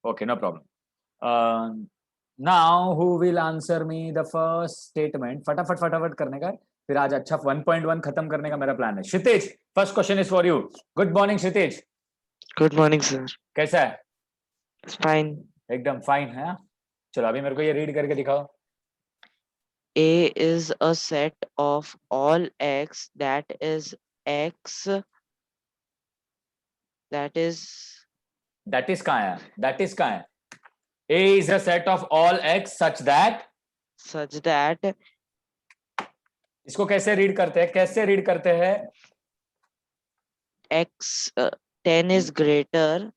Okay, no problem. Now who will answer me the first statement? फटाफट फटाफट करने का, फिर आज अच्छा 1.1 खत्म करने का मेरा प्लान है. Kshitij, first question is for you. Good morning Kshitij. Good morning sir. कैसा है? फाइन. एकदम फाइन है। चलो अभी मेरे को ये रीड करके दिखाओ। A is a set of all x that is x that is कहाँ है? दैट इज कहाँ है? A is a set of all x such that, इसको कैसे रीड करते हैं? कैसे रीड करते हैं? x 10 is greater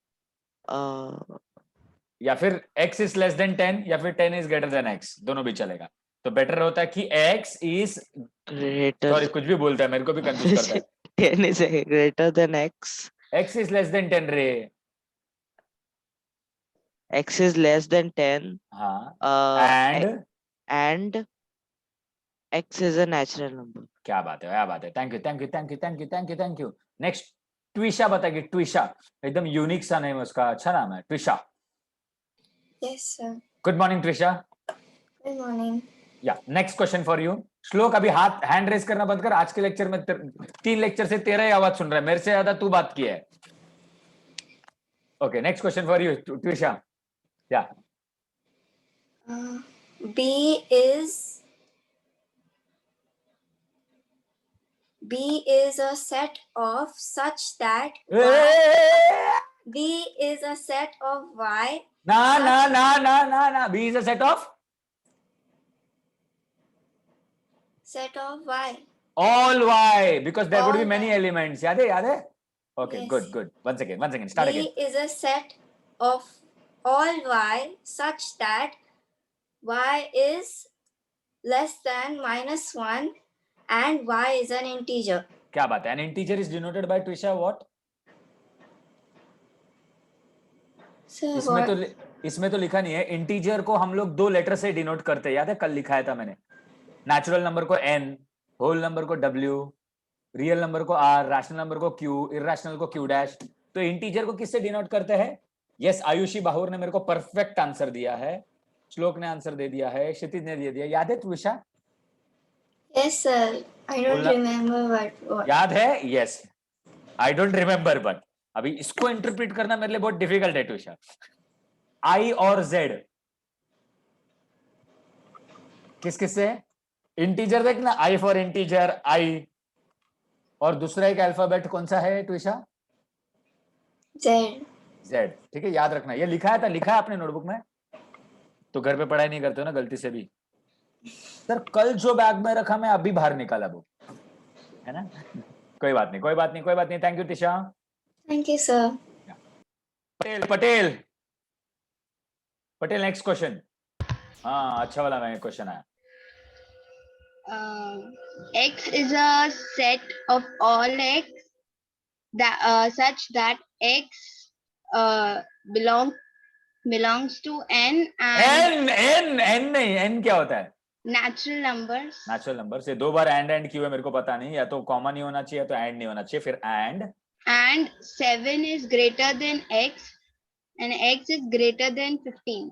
या फिर x is less than 10 या फिर 10 is greater than x, दोनों भी चलेगा। तो बेटर होता है कि x is greater सॉरी कुछ भी बोलता है, मेरे को भी कंफ्यूज करता है। 10 is greater than x. x is less than 10 रे। X is less than 10 हाँ and and x is a natural number. क्या बात है, क्या बात है। Thank you thank you thank you thank you thank you thank you. Next Twisha बताएगी। ट्विशा एकदम यूनिक सा नेम है उसका, अच्छा नाम है Twisha. Yes, sir. Good morning Twisha. Good morning. या नेक्स्ट क्वेश्चन फॉर यू। श्लोक अभी हाथ हैंड रेस करना बंद कर। आज के लेक्चर में 3 लेक्चर से तेरा ही आवाज सुन रहा है, मेरे से ज्यादा तू बात की है। Okay next question for you Twisha. या B is a set of such that B is a set of y. ना ना ना ना ना ना, B is a set of Y. all y because there would be All many y. elements. याद है याद है? Okay, Yes. good. Once again, start again. B is a set of all y such that y is less than -1 and y is an integer. क्या बात है? An integer is denoted by Twisha what? So इसमें तो लिखा नहीं है। Integer को हम लोग 2 लेटर से डिनोट करते हैं, याद है? कल लिखाया था मैंने। नेचुरल नंबर को n, होल नंबर को w, रियल नंबर को r, रैशनल नंबर को q, इरैशनल को q डैश। तो इंटीजर को किससे डिनोट करते हैं? यस, आयुषी बाहुर ने मेरे को परफेक्ट आंसर दिया है, श्लोक ने आंसर दे दिया है, क्षितिज ने दे दिया। याद है Twisha? yes, sir. I don't remember what. याद है? Yes, I don't remember but अभी इसको इंटरप्रेट करना मेरे लिए बहुत डिफिकल्ट है ट्विशा। आई और जेड किस किस से? इंटीजर देखना, आई फॉर इंटीजर आई, और दूसरा एक अल्फाबेट कौन सा है ट्विशा? जेड। ठीक है, याद रखना। ये लिखा है आपने नोटबुक में? तो घर पे पढ़ाई नहीं करते हो ना गलती से भी? सर कल जो बैग में रखा मैं अभी बाहर निकाला वो, है ना? कोई बात नहीं। Thank you Tisha. Thank you, sir. Patel next question. हाँ अच्छा वाला मैं क्वेश्चन आया। X is a set of all x that such that x belongs to n and n नहीं, n क्या होता है? natural numbers. नेचुरल नंबर से 2 बार एंड क्यों है मेरे को पता नहीं, या तो कॉमन नहीं होना चाहिए या तो एंड नहीं होना चाहिए। फिर and 7 is greater than x and x is greater than 15.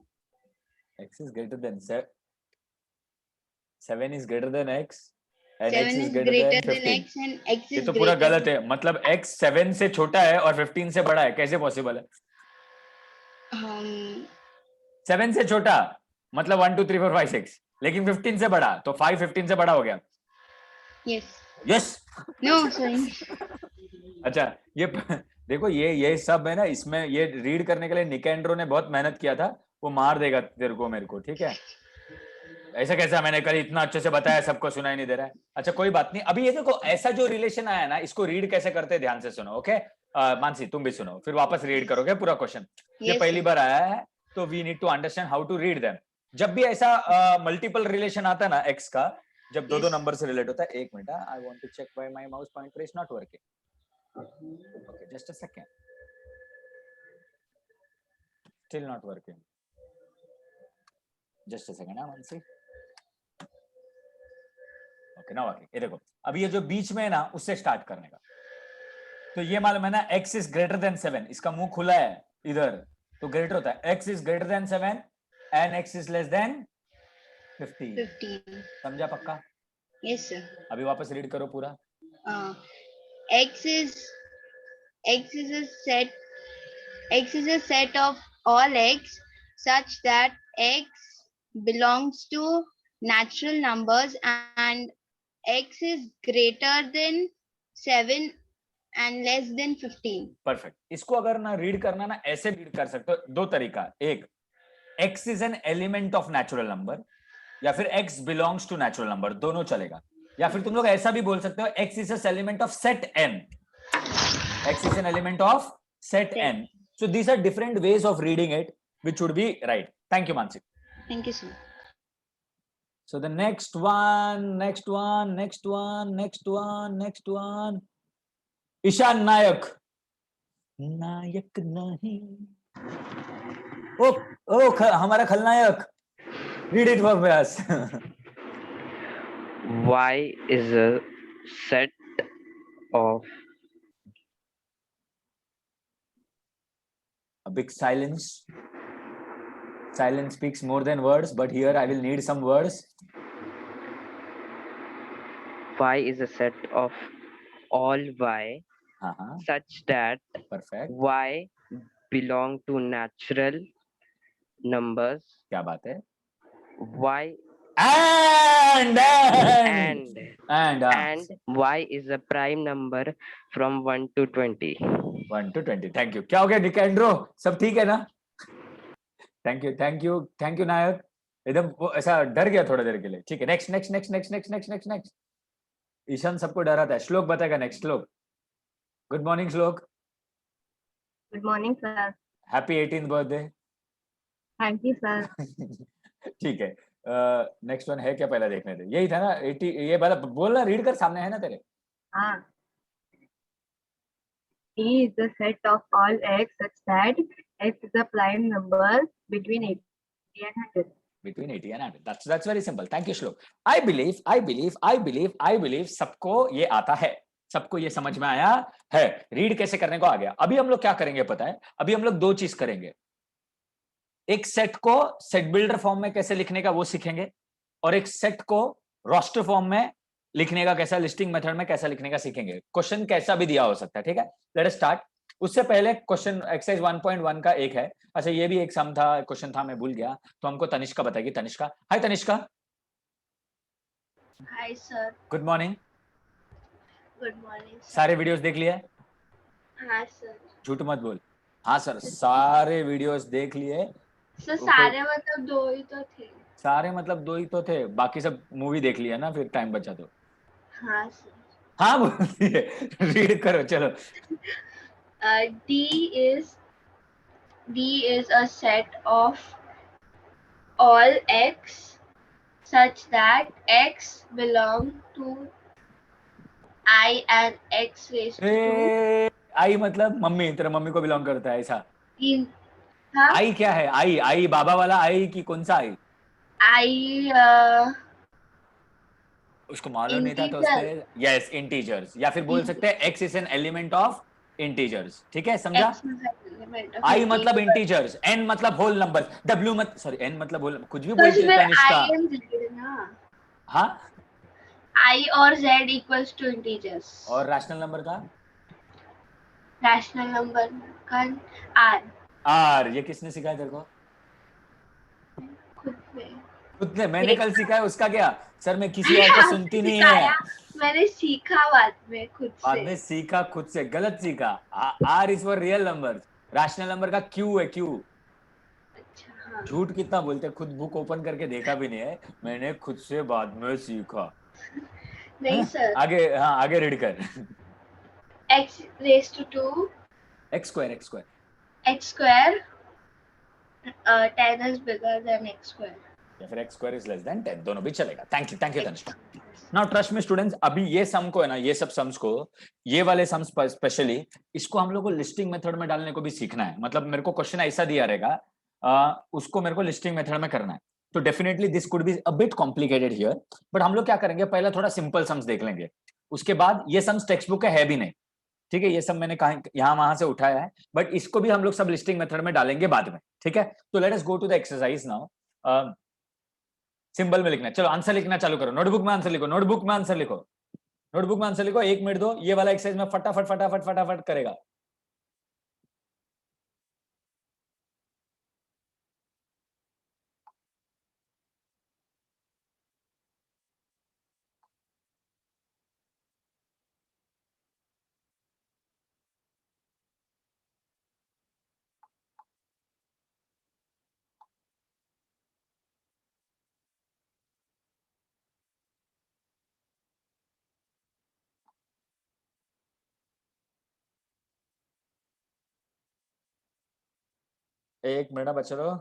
x is greater than 7 is greater than x and 7 x is is greater than 15. x and x ये is तो पूरा greater गलत है। मतलब x 7 से छोटा है और 15 से बड़ा है, कैसे पॉसिबल है? 7 से छोटा मतलब 1 2 3 4 5 6, लेकिन 15 से बड़ा तो 5 15 से बड़ा हो गया। Yes no sorry. अच्छा ये देखो, ये सब है ना, इसमें ये रीड करने के लिए निकेंड्रो ने बहुत मेहनत किया था, वो मार देगा तेरे को मेरे को, ठीक है? ऐसा कैसा, मैंने कल इतना अच्छे से बताया, सबको सुनाई नहीं दे रहा है। अच्छा कोई बात नहीं। अभी ये देखो, ऐसा जो रिलेशन आया ना, इसको रीड कैसे करते हैं ध्यान से सुनो। ओके मानसी तुम भी सुनो, फिर वापस रीड करोगे पूरा क्वेश्चन। ये पहली बार आया है तो we need to understand how to read them. जब भी ऐसा मल्टीपल रिलेशन आता है ना एक्स का, जब दो नंबर से रिलेट होता है। एक minute, I want to check why my mouse pointer is not working. Okay just a second, still not working, just a second Mansi. Okay now working. ये देखो, अभी ये जो बीच में है ना, उससे स्टार्ट करने का। तो ये मालूम है ना, x इज ग्रेटर देन 7, इसका मुंह खुला है इधर तो ग्रेटर होता है। x is greater than 7 and x is less than 15। समझा पक्का? Yes sir. अभी वापस रीड करो पूरा। x is a set of all x such that x belongs to natural numbers and x is greater than 7 and less than 15. Perfect. इसको अगर ना read करना ना ऐसे रीड कर सकते हो, दो तरीका, एक x is an element of natural number, या फिर x belongs to natural number, दोनों चलेगा। या फिर तुम लोग ऐसा भी बोल सकते हो x is an element of set n, x is an element of set n. So these are different ways of reading it, which would be right. Thank you, Mansi. Thank you, sir. So the next one, Ishan Nayak. नायक नहीं, हमारा खलनायक, read it for us. Y is a set of A big silence. Silence speaks more than words, but here I will need some words. Y is a set of all y such that Perfect. y belong to natural numbers. क्या बात है? Y and y is a prime number from 1 to 20. 1 to 20. Thank you. क्या हो गया निकेंड्रो? सब ठीक है ना? Thank you नायक। एकदम वो ऐसा डर गया थोड़ा देर के लिए। ठीक है, next. ईशान सबको डराता है। श्लोक बताएगा नेक्स्ट श्लोक। गुड मॉर्निंग श्लोक। Good morning, sir. Happy 18th birthday. Thank you, sir. ठीक है, नेक्स्ट वन है क्या, पहला देखने थे। यही था ना 80, ये वाला बोलना, रीड कर, सामने है ना तेरे। हाँ. E is the set of all x such that x is a prime number between 80 and 100. Between 80 and 100. That's very simple. Thank you, Shlok. I believe सबको ये आता है, सबको ये समझ में आया है। रीड कैसे करने को आ गया। अभी हम लोग क्या करेंगे पता है? अभी हम लोग दो चीज करेंगे। एक सेट को सेट बिल्डर फॉर्म में कैसे लिखने का वो सीखेंगे, और एक सेट को रोस्टर फॉर्म में लिखने का कैसा, लिस्टिंग मेथड में कैसा लिखने का सीखेंगे। क्वेश्चन कैसा भी दिया हो सकता है, ठीक है। Let us start. उससे पहले क्वेश्चन एक्सरसाइज 1.1 का एक है। अच्छा, ये भी एक सम था, क्वेश्चन था, मैं भूल गया, तो हमको तनिष्का बताएगी। Tanishka, hi Tanishka. Hi, sir. Good morning. Good morning, sir. सारे वीडियोस देख लिए? हाँ, sir. झूठ मत बोल। हाँ सर, सारे वीडियोस देख लिए। सर सारे मतलब दो ही तो थे। सारे मतलब दो ही तो थे, बाकी सब मूवी देख लिया ना, फिर टाइम बचा तो। हाँ, sir. हाँ बोलती है, रीड करो चलो। D is a set of all x such that x belong to I and x raised to 2. आई मतलब मम्मी, तेरा मम्मी को बिलोंग करता है ऐसा। हाँ? आई क्या है? आई बाबा वाला आई कि कौन सा आई? I उसको मालूम नहीं था तो उसने यस इंटीजर्स, या फिर बोल सकते हैं x is an element of integers. ठीक है, समझा? आई मतलब इंटीजर्स, एन मतलब होल नंबर, डब्ल्यू मत सॉरी एन मतलब होल, कुछ भी बोलते हैं तनिष्का। हाँ, I और Z equals to integers. और रैशनल नंबर का? रैशनल नंबर का R. ये किसने सिखाया तेरे को? खुद ने। मैंने कल सिखाया, उसका क्या? सर मैं किसी और को सुनती नहीं है। मैंने सीखा बाद में खुद से। बाद में सीखा खुद से, गलत सीखा। R is for real number, rational number का क्यू है, क्यू। अच्छा, हाँ। झूठ कितना बोलते, खुद बुक ओपन करके देखा भी नहीं है, मैंने खुद से बाद में सीखा। नहीं सर। आगे, हाँ आगे रीड कर। x raised to 2 x square 10 is bigger than x square, या फिर x square is less than 10, दोनों भी चलेगा। Thank you Tanishka. Now trust me students, अभी ये सम को है ना, ये सब सम्स को, ये वाले सम्स स्पेशली, इसको हम लोग को लिस्टिंग मेथड में डालने को भी सीखना है। मतलब मेरे को क्वेश्चन ऐसा दिया रहेगा, उसको मेरे को लिस्टिंग मेथड में करना है, तो definitely this could be a bit complicated here, but हम लोग क्या करेंगे, पहले थोड़ा सिंपल सम्स देख लेंगे, उसके बाद ये सम्स टेक्स्ट बुक है भी नहीं, ठीक है, ये सब मैंने कहा यहाँ वहां से उठाया है, बट इसको भी हम लोग सब लिस्टिंग मेथड में डालेंगे बाद में, ठीक है। तो let us go to the exercise now. Symbol में लिखना है, चलो आंसर लिखना चालू करो, नोटबुक में आंसर लिखो, नोटबुक में आंसर लिखो, नोटबुक में आंसर लिखो, 1 मिनट दो, ये वाला एक्सरसाइज में फटाफट करेगा। एक मिनट बच्चों रहो।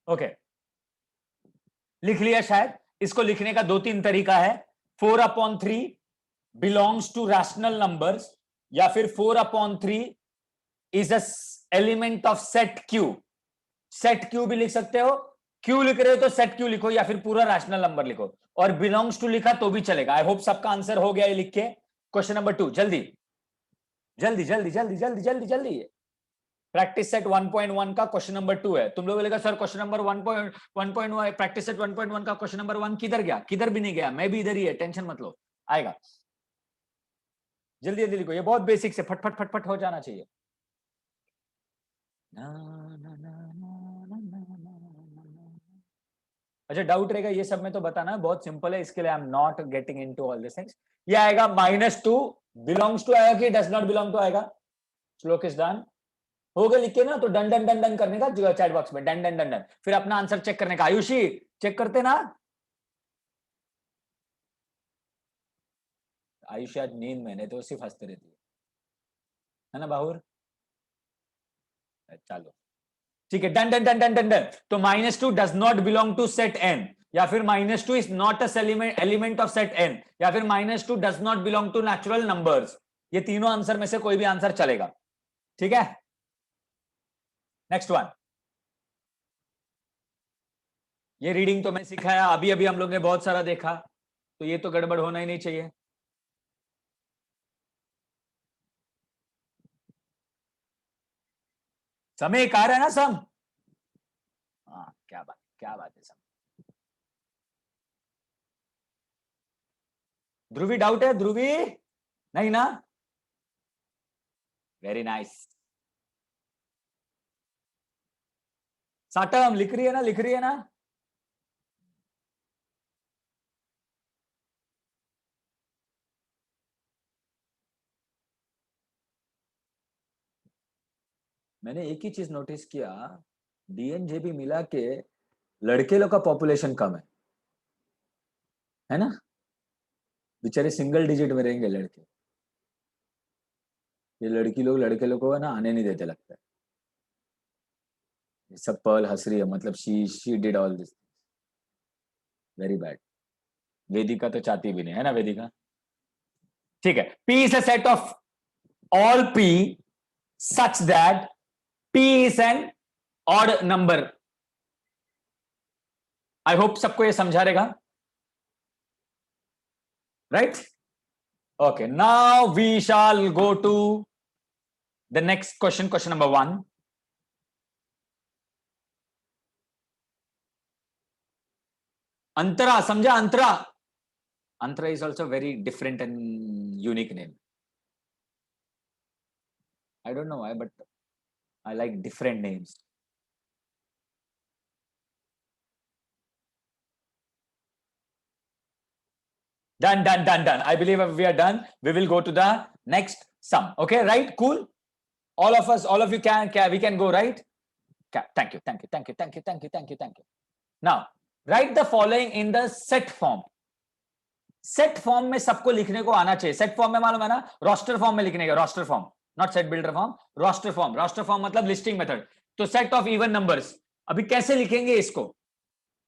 ओके, लिख लिया शायद। इसको लिखने का 2-3 तरीका है। 4/3 बिलोंग्स टू रैशनल नंबर्स, या फिर 4/3 is a element of set Q. Set Q भी लिख सकते हो, क्यू लिख रहे हो तो सेट क्यू लिखो, या फिर पूरा रैशनल नंबर लिखो। और बिलोंग्स टू लिखा तो भी चलेगा। आई होप सबका आंसर हो गया ये लिख के। क्वेश्चन नंबर 2, जल्दी जल्दी जल्दी जल्दी जल्दी जल्दी जल्दी। प्रैक्टिस सेट 1.1 का क्वेश्चन नंबर 2 है। तुम लोग बोलेगा sir question number 1.1 practice set 1.1 का क्वेश्चन नंबर 1 किधर गया? किधर भी नहीं गया, मैं भी इधर ही है, टेंशन मत लो, आएगा। जल्दी जल्दी लिखो, ये बहुत बेसिक से फटफट फटफट हो जाना चाहिए। ना, ना, ना, ना, ना, ना, ना। अच्छा, डाउट रहेगा ये सब में तो बताना, बहुत सिंपल है, इसके लिए आई am not getting into all this things. ये आएगा -2 बिलोंग्स टू आएगा कि डज नॉट बिलोंग टू आएगा? श्लोक इज डन हो गया लिख के ना, तो डन डन डन डन करने का चैट बॉक्स में, डन डन डन डन, फिर अपना आंसर चेक करने का। आयुषी चेक करते ना? आयुषी आज नींद में, नहीं तो सिर्फ हंसते रहती है ना बाहुर? चलो ठीक है, done done done done done done. तो -2 does not belong to set N, या फिर -2 is not a element of set N, या फिर -2 does not belong to natural numbers. ये तीनों आंसर में से कोई भी आंसर चलेगा, ठीक है। नेक्स्ट वन, ये रीडिंग तो मैं सिखाया, अभी अभी हम लोग ने बहुत सारा देखा, तो ये तो गड़बड़ होना ही नहीं चाहिए। समय आ रहा है ना सम? हाँ, क्या बात है सम। ध्रुवी डाउट है? ध्रुवी नहीं ना? Very nice. साटम लिख रही है ना, लिख रही है ना? मैंने एक ही चीज नोटिस किया, डीएनजेबी मिला के लड़के लोग का पॉपुलेशन कम है ना? बेचारे सिंगल डिजिट में रहेंगे लड़के, ये लड़की लोग लड़के लोग को है ना आने नहीं देते लगता है। ये सब पर्ल हंस रही है, मतलब she did all this, very bad. Vedika तो चाहती भी नहीं है ना, वेदिका? ठीक है, P is a set of all P such that P is an odd number. I hope सबको ये समझा रहेगा, right? Okay, now we shall go to the next question, question number 1। Antara, समझा? Antara, Antara is also very different and unique name. I don't know why, but I like different names. Done, done, done, done. I believe we are done. We will go to the next sum. Okay, right? Cool. All of us, all of you we can go, right? Thank you, thank you, thank you, thank you, thank you, thank you, thank you. Now, write the following in the set form. Set form में सबको लिखने को आना चाहिए। Set form में मालूम है ना, रोस्टर फॉर्म में लिखने का, roster form, not set builder form, roster form. Roster form मतलब लिस्टिंग मेथड। तो सेट ऑफ इवन नंबर्स, अभी कैसे लिखेंगे इसको,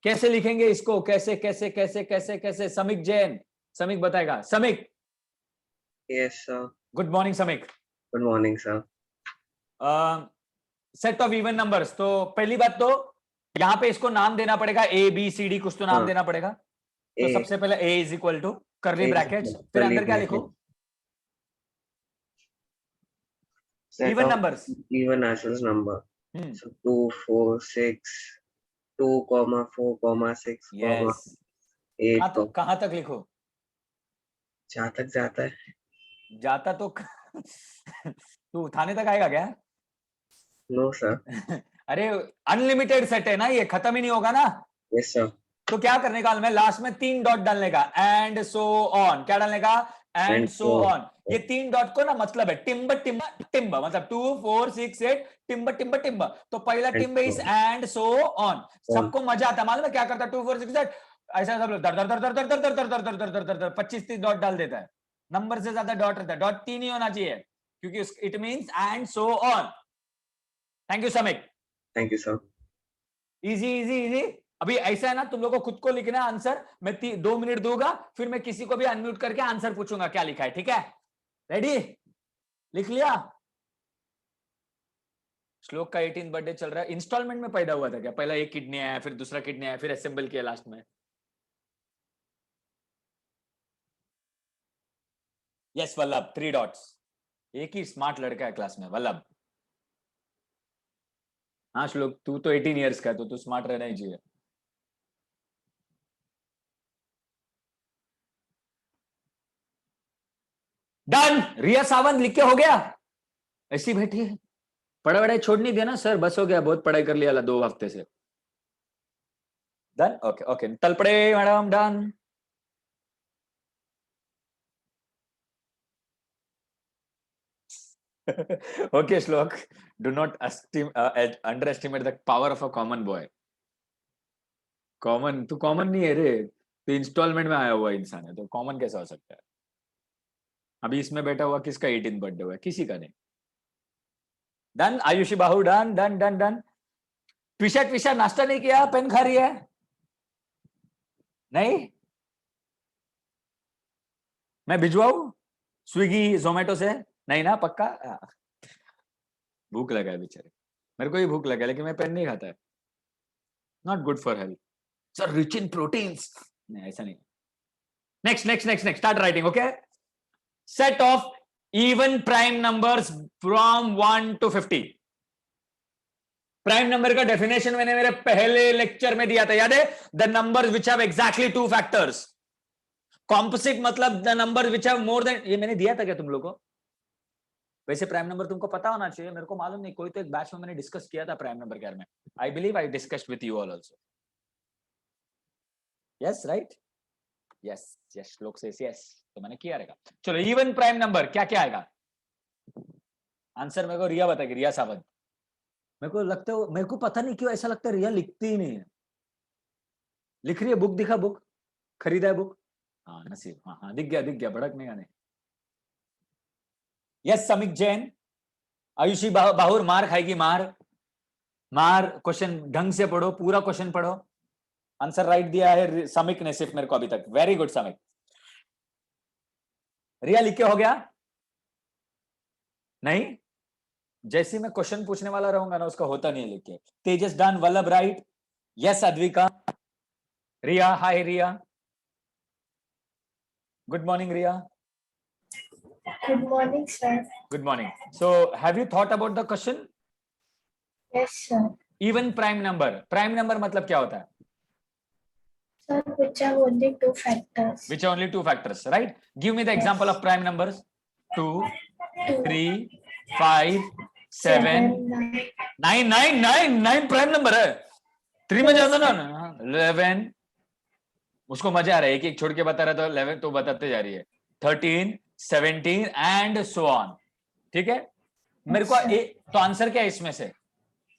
कैसे लिखेंगे इसको, कैसे कैसे कैसे कैसे कैसे? समीक जैन, समीक बताएगा। Samik? Yes sir. Good morning Samik. Good morning sir. Set of even numbers, तो पहली बात तो यहाँ पे इसको नाम देना पड़ेगा, ए बी सी डी, कुछ तो नाम देना पड़ेगा। तो सबसे पहले a is equal to curly brackets, फिर अंदर क्या लिखो? Even numbers, even natural number. So 2, 4, 6, 2, 4, 6, yes. 8। कहां तक लिखो? जहाँ तक जाता है। जाता तो तू थाने तक आएगा क्या? No sir. अरे अनलिमिटेड सेट है ना ये, खत्म ही नहीं होगा ना। Yes sir. तो क्या करने का, मैं लास्ट में 3 डॉट डालने का, एंड सो ऑन। क्या डालने का? And And so so on. ये 3 डॉट को ना मतलब है टिम्ब टिम्ब टिम्ब, मतलब 2 4 6 8 टिम्ब टिम्ब टिम्ब। तो पहला And टिम्ब is so and so on. सबको मजा आता है, मालूम है क्या करता है? 2 4 6 8 ऐसा सब लोग दर दर दर दर दर दर दर दर दर दर दर दर दर 25-30 डॉट डाल देता है। नंबर से ज्यादा डॉट रहता है, डॉट 3 ही होना चाहिए क्योंकि it means and so on. Thank you Samik. thank you, sir. Easy easy easy. अभी ऐसा है ना, तुम लोग को खुद को लिखना है आंसर। मैं 2 मिनट दूंगा, फिर मैं किसी को भी अनम्यूट करके आंसर पूछूंगा क्या लिखा है, ठीक है? रेडी? लिख लिया? श्लोक का 18th बर्थडे चल रहा है। इंस्टॉलमेंट में पैदा हुआ था क्या? पहला एक किडनी आया, फिर दूसरा किडनी आया, फिर असेंबल किया लास्ट में। Yes Vallabh, 3 dots. एक ही स्मार्ट लड़का है क्लास में, वल्लभ। हाँ श्लोक, तू तो 18 इयर्स का है तो तू स्मार्ट रहना ही चाहिए। डन। रिया सावंत लिख के हो गया? ऐसी बैठी है, पढ़ाई वढ़ाई छोड़ नहीं देना सर, बस हो गया, बहुत पढ़ाई कर लिया 2 हफ्ते से। Done, okay okay, Talpade madam done. Okay, Shlok, do not underestimate the power of a common boy. Common, तू कॉमन नहीं है रे, तो इंस्टॉलमेंट में आया हुआ इंसान है, तो कॉमन कैसा हो सकता है? अभी इसमें बैठा हुआ किसका 18th बर्थडे हुआ है? किसी का नहीं। Done. Ayushi Bahu done done done done. Twisha नाश्ता नहीं किया, पेन खा रही है? नहीं, मैं भिजवाऊं स्विगी जोमेटो से? नहीं ना, पक्का? भूख लगा है बेचारे, मेरे को ही भूख लगा है, लेकिन मैं पेन नहीं खाता है। Not good for health sir, rich in proteins. नहीं, ऐसा नहीं। Next next next next, start writing. Okay, set of even prime numbers from 1 to 50। Prime number का डेफिनेशन मैंने मेरे पहले लेक्चर में दिया था, याद है? The numbers which have exactly 2 factors. Composite मतलब the number which have more than, ये मैंने दिया था क्या तुम लोगों को? वैसे प्राइम नंबर तुमको पता होना चाहिए, मेरे को मालूम नहीं, कोई तो एक बैच में मैंने डिस्कस किया था प्राइम नंबर के बारे में। I believe I discussed with you all also. Yes right, yes yes, श्लोक से यस, तो मैंने किया रहेगा। चलो, इवन प्राइम नंबर क्या क्या आएगा? आंसर मेरे को रिया बताएगी, रिया सावंत। मेरे को लगता है, मेरे को पता नहीं क्यों ऐसा लगता है रिया लिखती ही नहीं है। लिख रही है, बुक दिखा, बुक खरीदा है बुक? हाँ नसीब, हाँ हाँ दिख गया, भड़कने का नहीं। यस समिक जैन। आयुषी बाहुर मार खाएगी, मार मार। क्वेश्चन ढंग से पढ़ो, पूरा क्वेश्चन पढ़ो। आंसर राइट दिया है समिक ने सिर्फ मेरे को अभी तक। Very good Samik. रिया लिख के हो गया? नहीं, जैसे मैं क्वेश्चन पूछने वाला रहूंगा ना, उसका होता नहीं है लिख के। Tejas done, Vallabh right. Yes Advika. Riya, hi Riya, good morning Riya. Good morning, sir. Good morning. So have you thought about the question? Yes, sir. Even prime number, prime number मतलब क्या होता है? Sir, which have only 2 factors. Which are only 2 factors, right? Give me the example of prime numbers. 2, 3, 5, 7, 9 prime number है। 3 में ज्यादा ना, 11। उसको मजा आ रहा है, एक एक छोड़ के बता रहा था, 11 तो बताते जा रही है। 13, 17 एंड सो ऑन। ठीक है, मेरे को तो आंसर क्या है इसमें से?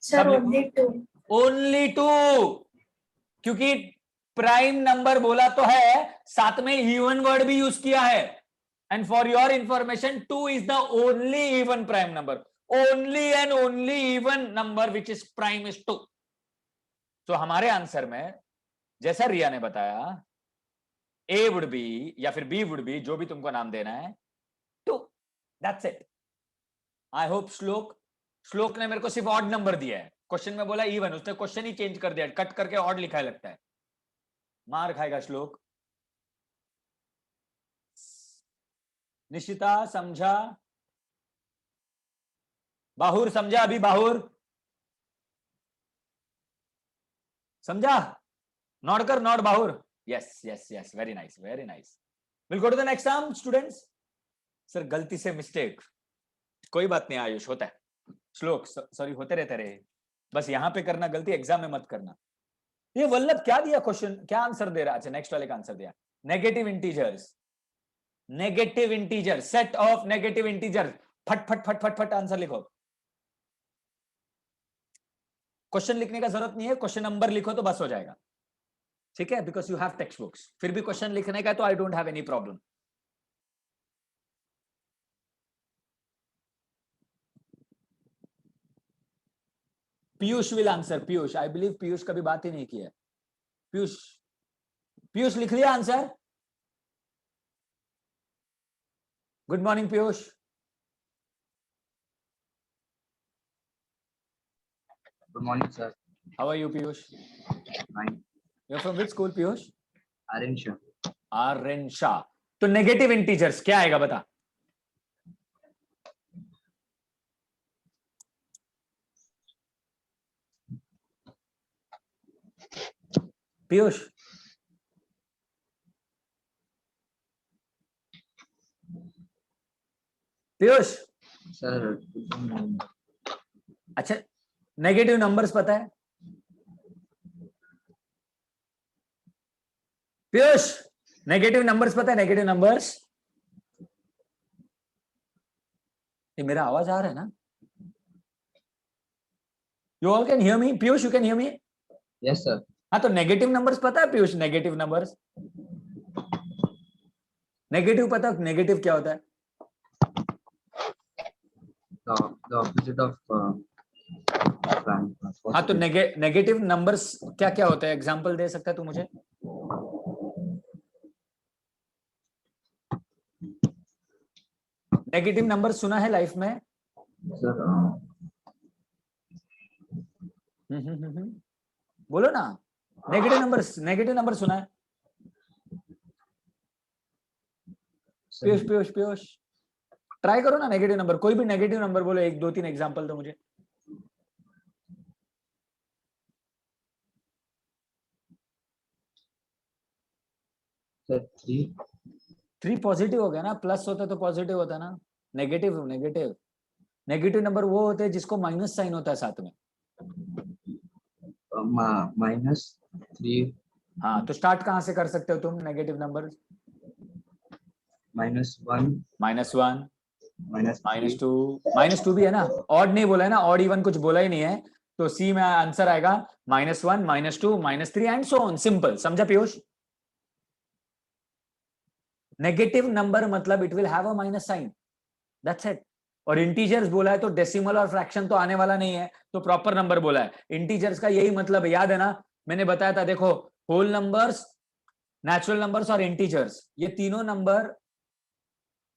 Sir, only 2. ओनली 2, क्योंकि प्राइम नंबर बोला तो है, साथ में इवन वर्ड भी यूज किया है। And for your information, 2 is the only even prime number. Only and only even number which is prime is 2। तो हमारे आंसर में जैसा रिया ने बताया, ए वुड बी या फिर बी वुड बी, जो भी तुमको नाम देना है, 2। That's it. आई होप श्लोक ने मेरे को सिर्फ ऑड नंबर दिया है, क्वेश्चन में बोला इवन, उसने क्वेश्चन ही चेंज कर दिया, कट करके ऑड लिखा है, लगता है। मार खाएगा श्लोक। निशिता समझा? बाहुर समझा? अभी बाहुर समझा? नॉट कर, नॉट बाहुर। Yes yes yes, very nice very nice. Will go to the next some students. Sir गलती से मिस्टेक, कोई बात नहीं आयुष, होता है। श्लोक सॉरी, होते रहते रहे, बस यहां पे करना गलती, एग्जाम में मत करना। ये वल्लभ क्या दिया क्वेश्चन, क्या आंसर दे रहा? अच्छा, नेक्स्ट वाले का आंसर दिया, negative integers. Negative integer, set of negative integer. फट फट फट फट फट आंसर लिखो। क्वेश्चन लिखने का जरूरत नहीं है, क्वेश्चन नंबर लिखो तो बस हो जाएगा, ठीक है, because you have text books. फिर भी क्वेश्चन लिखने का है तो I don't have any problem. Piyush will answer. Piyush, I believe Piyush कभी बात ही नहीं की है। पीयूष, पीयूष लिख लिया answer? Good morning Piyush. Good morning, sir. How are you Piyush? Fine. You are from which school Piyush? Arinsha. Aryan. तो नेगेटिव इंटीजर्स क्या आएगा बता? पीयूष, पीयूष, Sir, अच्छा नेगेटिव नंबर्स पता है? पीयूष, नेगेटिव नंबर्स पता है? नेगेटिव नंबर्स, ये मेरा आवाज आ रहा है ना? You all can hear me? Piyush, you can hear me? yes, sir. हाँ, तो नेगेटिव नंबर्स पता है पीयूष? नेगेटिव नंबर्स, नेगेटिव पता है? नेगेटिव क्या होता है? The opposite of हाँ, तो नेगेटिव नंबर्स क्या क्या होते हैं? एग्जांपल दे सकता है तू मुझे? नेगेटिव नंबर सुना है लाइफ में? sir, बोलो ना। नेगेटिव नंबर सुना है? पीयूष, पीयूष, पीयूष, ट्राई करो ना नेगेटिव नंबर। कोई भी नेगेटिव नंबर बोलो, 1 2 3 एग्जांपल दो मुझे। sir, 3. 3 पॉजिटिव हो गया ना, प्लस होता तो पॉजिटिव होता ना। नेगेटिव नेगेटिव नेगेटिव नंबर वो होते हैं जिसको माइनस साइन होता है साथ में। -3, हाँ, तो स्टार्ट कहाँ से कर सकते हो तुम नेगेटिव नंबर? -1, -1, -3. -2 भी है ना, ऑड नहीं बोला है ना, ऑड इवन कुछ बोला ही नहीं है, तो सी में आंसर आएगा -1, -2, -3 एंड सो ऑन। सिंपल, समझा पीयूष? नेगेटिव नंबर मतलब it will have a minus sign, that's it. और इंटीजर्स बोला है तो डेसिमल और फ्रैक्शन तो आने वाला नहीं है, तो प्रॉपर नंबर बोला है। इंटीजर्स का यही मतलब है, याद है ना, मैंने बताया था, देखो होल नंबर्स, नेचुरल नंबर्स और इंटीजर्स, ये तीनों नंबर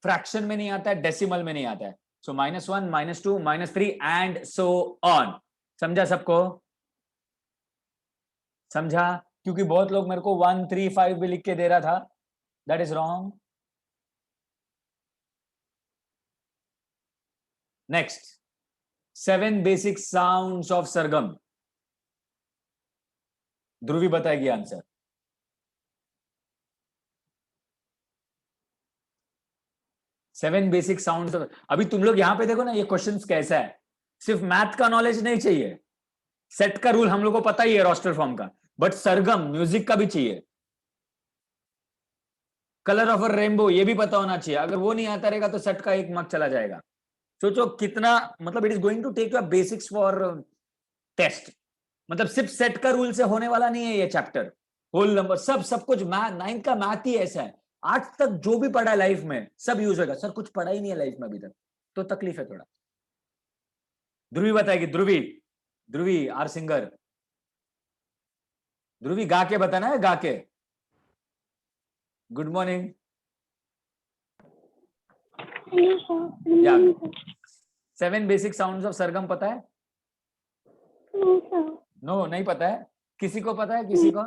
फ्रैक्शन में नहीं आता है, डेसिमल में नहीं आता है। सो -1, -2, -3 एंड सो ऑन। समझा सबको? समझा? क्योंकि बहुत लोग मेरे को 1 3 5 भी लिख के दे रहा था, that is wrong. Next, 7 basic sounds of sargam. Dhruvi बताएगी आंसर। Seven basic sounds. अभी तुम लोग यहां पे देखो ना, ये क्वेश्चंस कैसा है, सिर्फ मैथ का नॉलेज नहीं चाहिए, सेट का रूल हम लोग को पता ही है रोस्टर फॉर्म का, बट सरगम म्यूजिक का भी चाहिए। कलर ऑफ अ रेनबो ये भी पता होना चाहिए, अगर वो नहीं आता रहेगा तो सेट का 1 मार्क चला जाएगा। सोचो कितना, मतलब it is going to take your basics for test. मतलब सिर्फ सेट का रूल से होने वाला नहीं है ये चैप्टर, होल नंबर सब कुछ। मैथ 9th का मैथ ही ऐसा है, आज तक जो भी पढ़ा है लाइफ में सब यूज होगा। सर कुछ पढ़ा ही नहीं है लाइफ में अभी तक, तो तकलीफ है थोड़ा। ध्रुवी बताएगी, ध्रुवी आर सिंगर। ध्रुवी गा के बताना है, गा के। Good morning. 7 basic sounds of sargam पता है? नो, नहीं पता है। किसी को पता है? किसी को?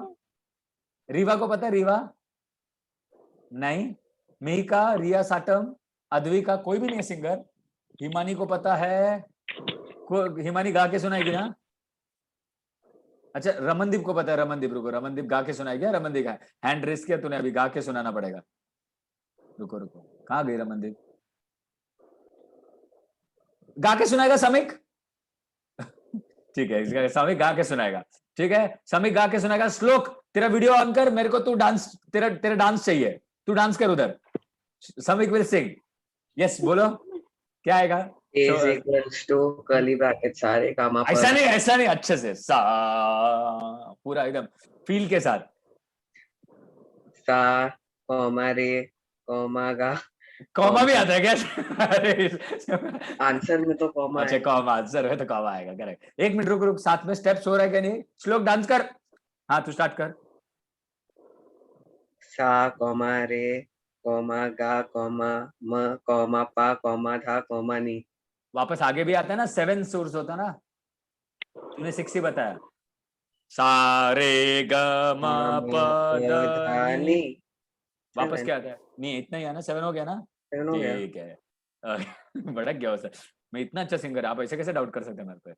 रीवा को पता है? रीवा नहीं, मिहिका, रिया साटम, अद्विका, कोई भी नहीं है सिंगर। हिमानी को पता है? हिमानी गा के सुनाएगी ना? अच्छा, रमनदीप को पता है? रमनदीप, रुको, रमनदीप गा के सुनाएगी। रमनदीप का हैंड रेस किया तूने, अभी गा के सुनाना पड़ेगा। रुको, कहाँ गई रमनदीप? गा के सुनाएगा समीक? ठीक है, समीक गा के सुनाएगा। ठीक है, समीक गा के सुनाएगा। श्लोक, तेरा वीडियो ऑन कर, मेरे को तू डांस, तेरा डांस चाहिए, तू डांस कर उधर। Samik will sing. Yes, बोलो क्या आएगा? A So, is equals to curly bracket सारे कामा पर ऐसा नहीं अच्छे से सा पूरा एकदम फील के साथ. सा कॉमा रे कॉमा गा कॉमा भी आता है क्या? अरे आंसर में तो कॉमा अच्छा है कॉमा आंसर है तो कॉमा आएगा. करेक्ट. एक मिनट रुक रुक साथ में स्टेप्स हो रहा है क्या नहीं? श्लोक डांस कर. हाँ तू स्टार्ट कर. सा कॉमा रे कॉमा गा कॉमा म कॉमा पा कॉमा धा कॉमा नी वापस आगे भी आता है ना 7 सोर्स होता ना. तूने 6 ही बताया. सारे ग म प द नी. वापस क्या आता है? नहीं इतना ही है ना. 7 हो गया ना. हो गया ठीक है. भड़क गया सर. मैं इतना अच्छा सिंगर, आप ऐसे कैसे डाउट कर सकते हैं मेरे पे?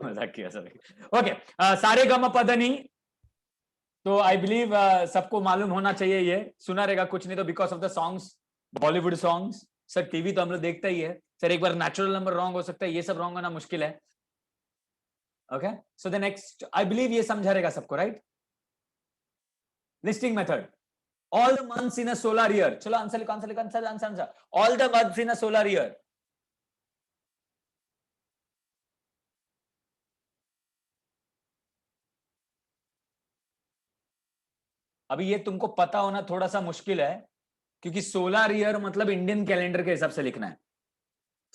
मजाक किया सर. ओके. सारे ग म प द नी. तो आई बिलीव सबको मालूम होना चाहिए. ये सुना रहेगा कुछ नहीं तो because of the songs, Bollywood songs. Sir TV तो हम लोग देखते ही है. सर एक बार नेचुरल नंबर रॉन्ग हो सकता है, ये सब रॉन्ग होना मुश्किल है. Okay so the next I believe ये समझा रहेगा सबको. Right. Listing method. All the months in a solar year. चलो आंसर लिखो आंसर लिखो answer answer answer. All the months in a solar year. अभी ये तुमको पता होना थोड़ा सा मुश्किल है क्योंकि सोलर ईयर मतलब इंडियन कैलेंडर के हिसाब से लिखना है.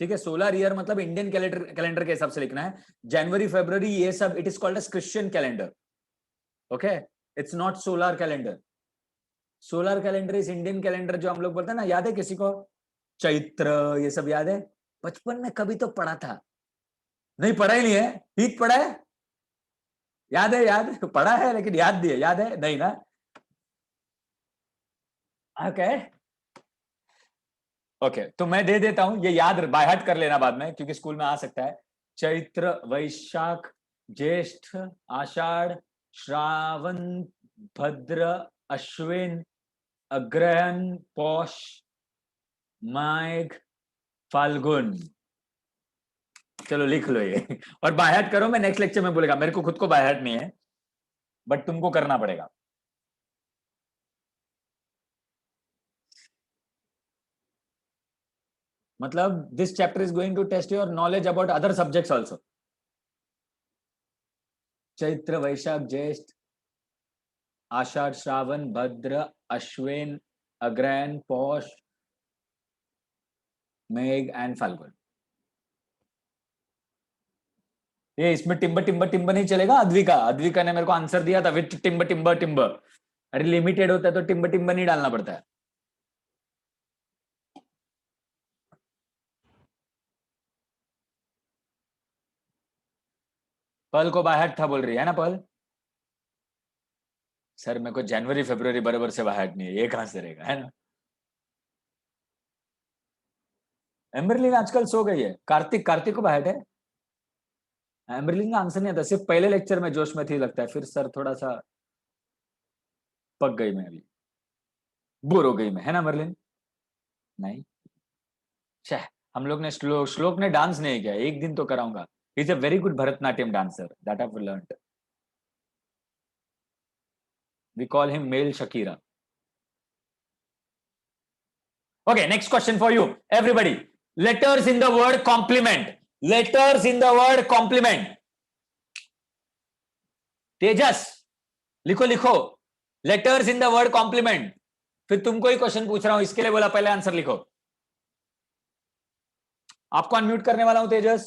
ठीक है. सोलर ईयर मतलब इंडियन कैलेंडर के हिसाब से लिखना है. जनवरी फरवरी ये सब it is called as Christian calendar. Okay. It's not solar calendar. Solar calendar is Indian calendar जो हम लोग बोलते हैं ना. याद है किसी को? चैत्र ये सब याद है? बचपन में कभी तो पढ़ा था. नहीं पढ़ा ही नहीं है. ठीक पढ़ा है? याद है? याद पढ़ा है लेकिन याद दिए. याद है नहीं ना? ओके ओके तो मैं दे देता हूं. ये याद बाय हार्ट कर लेना बाद में क्योंकि स्कूल में आ सकता है. चैत्र वैशाख ज्येष्ठ आषाढ़ श्रावण भद्र अश्विन अग्रहण पौष माघ फाल्गुन. चलो लिख लो ये और बाय हार्ट करो. मैं नेक्स्ट लेक्चर में बोलेगा. मेरे को खुद को बाय हार्ट नहीं है बट तुमको करना पड़ेगा. मतलब this chapter is going to test your knowledge about other subjects also. Chaitra Vaishakh Jyeshtha Ashadh Shravan भद्र अश्विन अग्रहण पौष मेघ एंड फाल्गुन. ये इसमें टिम्बर टिम्बर टिम्बर नहीं चलेगा. अद्विका ने मेरे को आंसर दिया था विथ टिम्बर टिम्बर टिम्बर. अरे लिमिटेड होता है तो टिम्बर टिम्बर नहीं डालना पड़ता है. पल को बाहर था बोल रही है ना पल? सर मेरे को जनवरी फरवरी बराबर से बाहर नहीं है. ये कहां से रहेगा है ना? एम्बरलिन आजकल सो गई है. कार्तिक को बाहर है. एम्बरलिन का आंसर नहीं आता. सिर्फ पहले लेक्चर में जोश में थी लगता है. फिर सर थोड़ा सा पक गई मैं. अभी बोर हो गई मैं है ना मरलिन? नहीं हम लोग ने श्लोक ने डांस नहीं किया. एक दिन तो कराऊंगा. He is a very good Bharatanatyam dancer that I have learned. We call him male Shakira. Okay, next question for you, everybody. Letters in the word complement. Letters in the word complement. तेजस लिखो लिखो. Letters in the word complement. फिर तुमको ही question पूछ रहा हूं इसके लिए बोला पहले आंसर लिखो. आपको अनम्यूट करने वाला हूं तेजस.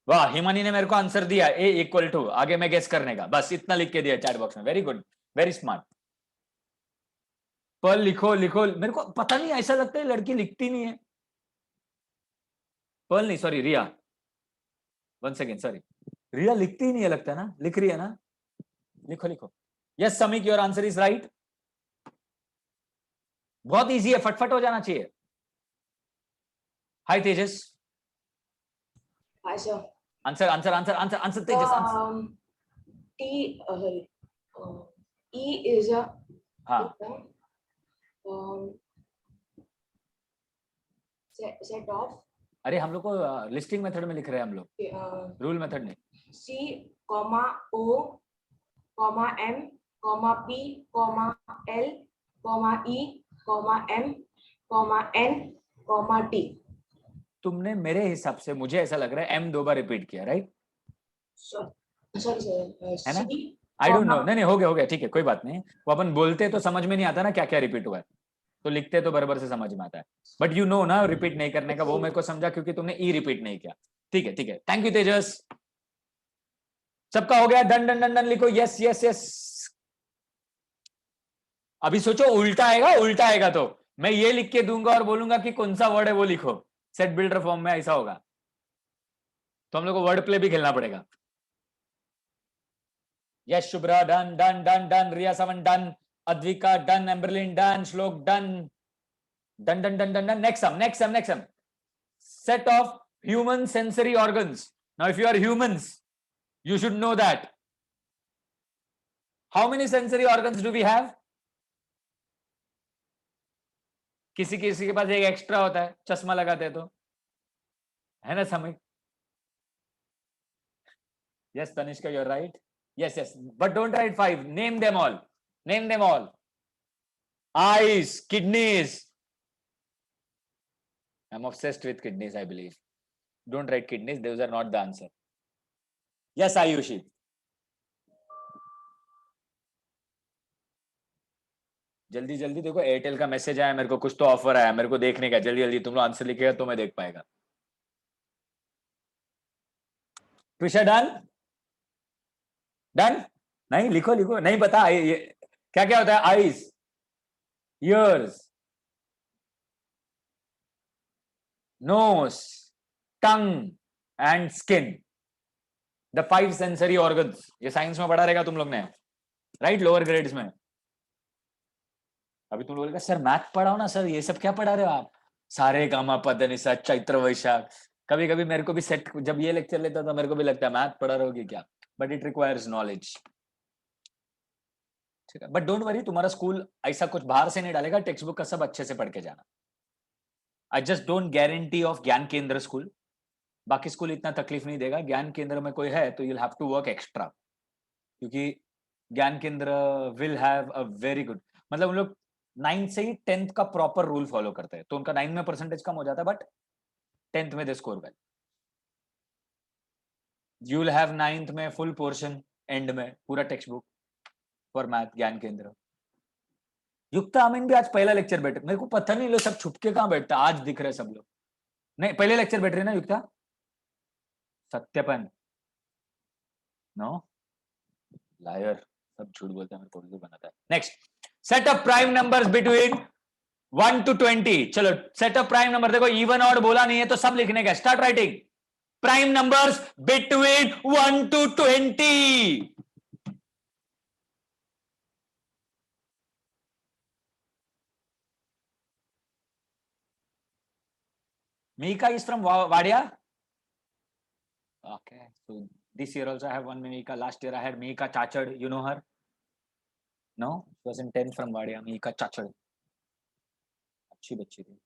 वाह हिमानी ने मेरे को आंसर दिया A इक्वल टू. आगे मैं गेस करने का बस इतना लिख के दिया चैट बॉक्स में. Very good very smart. पर लिखो लिखो. मेरे को पता नहीं ऐसा लगता है लड़की लिखती नहीं है. पर्ल नहीं सॉरी रिया. 1 सेकेंड सॉरी. रिया लिखती नहीं है लगता है ना. लिख रही है ना. लिखो लिखो. Yes Samik your answer is right. बहुत इजी है. फटफट हो जाना चाहिए. Hi Tejas. Hi, sir. Answer answer answer answer answer Tejas answer. E is a हाँ set of अरे हम लोग को लिस्टिंग मेथड में लिख रहे हैं हम लोग. रूल मेथड नहीं. C, comma O, comma M, comma P, comma L, comma E, M, N, T. तुमने मेरे हिसाब से, मुझे ऐसा लग रहा है m 2 बार रिपीट किया, राइट? Sorry sir. है ना? C, आई डोंट नो, नहीं हो गया ठीक है, कोई बात नहीं। वो अपन बोलते तो समझ में नहीं आता ना क्या क्या रिपीट हुआ है, तो लिखते तो बराबर से समझ में आता है। बट यू नो ना रिपीट नहीं करने का, वो मेरे को समझा क्योंकि तुमने ई रिपीट नहीं किया। ठीक है, थैंक यू तेजस। सबका हो गया? डन डन डन डन लिखो, यस यस यस। अभी सोचो उल्टा आएगा तो मैं ये लिख के दूंगा और बोलूंगा कि कौन सा वर्ड है वो लिखो। सेट बिल्डर फॉर्म में ऐसा होगा, तो हम लोग को वर्ड प्ले भी खेलना पड़ेगा। Yes Shubhra done done done done, Riya Sawan done, Advika done, Emberlin done, Shlok done done done done done done. next sum. Set of human sensory organs. Now if you are humans, you should know that. How many sensory organs do we have? किसी के पास एक extra होता है, चश्मा लगाते हैं तो, है ना समय? Yes Tanishka, you're right. Yes, but don't write 5. Name them all. Eyes, kidneys. I'm obsessed with kidneys, I believe. Don't write kidneys, those are not the answer. Yes Ayushi. जल्दी देखो, एयरटेल का मैसेज आया मेरे को, कुछ तो offer आया मेरे को देखने का। जल्दी तुम लोग आंसर लिखेगा तो मैं देख पाएगा। ट्विशा डन नहीं, लिखो नहीं पता ये क्या होता है? Eyes, ears, nose, tongue and skin, the 5 sensory organs. ये साइंस में पढ़ा रहेगा तुम लोग ने, राइट? लोअर ग्रेड्स में। अभी तुम लोग बोलेगा सर मैथ पढ़ाओ ना सर, ये सब क्या पढ़ा रहे हो आप? सारे गामा पद निसा चैत्र वैशाख। कभी मेरे को भी सेट, जब ये लेक्चर लेता था मेरे को भी लगता है मैथ पढ़ा रहे हो कि क्या, बट इट रिक्वायर्स नॉलेज। ठीक है, बट डोंट वरी, तुम्हारा स्कूल ऐसा कुछ बाहर से नहीं डालेगा, टेक्स्ट बुक का सब अच्छे से पढ़ के जाना। I just don't guarantee of ज्ञान केंद्र स्कूल, बाकी स्कूल इतना तकलीफ नहीं देगा। ज्ञान केंद्र में कोई है तो you'll have to work extra, क्योंकि Gyan Kendra will have a very good, मतलब उन लोग 9th से ही 10th का प्रॉपर रूल फॉलो करते हैं, तो उनका 9 में परसेंटेज कम हो जाता है, बट 10th में they score well. You will have 9th में फुल पोर्शन, एंड में पूरा टेक्स्ट बुक फॉर मैथ, ज्ञान केंद्र। युक्ता आमीन भी आज पहला लेक्चर बैठे, मेरे को पता नहीं लोग सब छुपके कहां बैठता, आज दिख रहे सब लोग। नहीं, पहले लेक्चर बैठ रहे ना युक्ता? सत्यपन नो, लायर, सब झूठ बोलते हैं, मेरे को उल्लू बनाता है। Next, set of prime numbers between 1 to 20। चलो सेट ऑफ प्राइम नंबर, देखो इवन ऑड बोला नहीं है तो सब लिखने का। Start writing prime numbers between 1 to 20। Mika is from Wadia. Okay, so this year also I have one Mika. Last year I had Mika Chachad. You know her? No, she was in 10th from Wadia. Mika Chachad. अच्छी बच्ची थी।